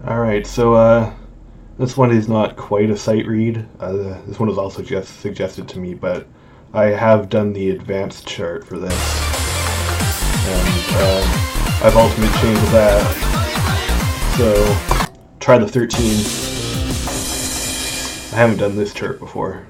Alright, so this one is not quite a sight read. This one was also just suggested to me, but I have done the advanced chart for this. And I've ultimate chained that. So try the 13. I haven't done this chart before.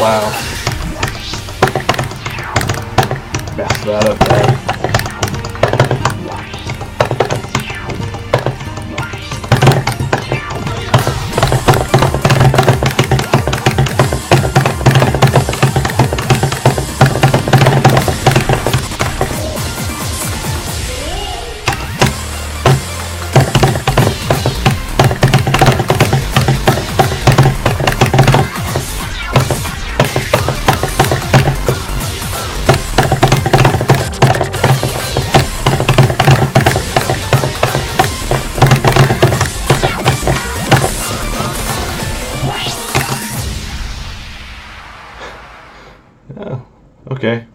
Wow. Messed that up bad. Okay.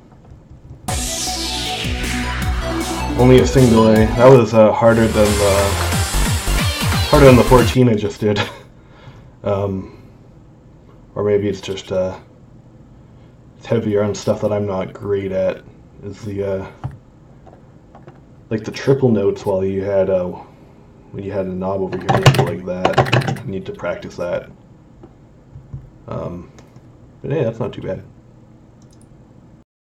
Only a single A. That was harder than the 14 I just did. Or maybe it's just it's heavier on stuff that I'm not great at. Is the like the triple notes while you had when you had a knob over here like that. I need to practice that. But hey, that's not too bad.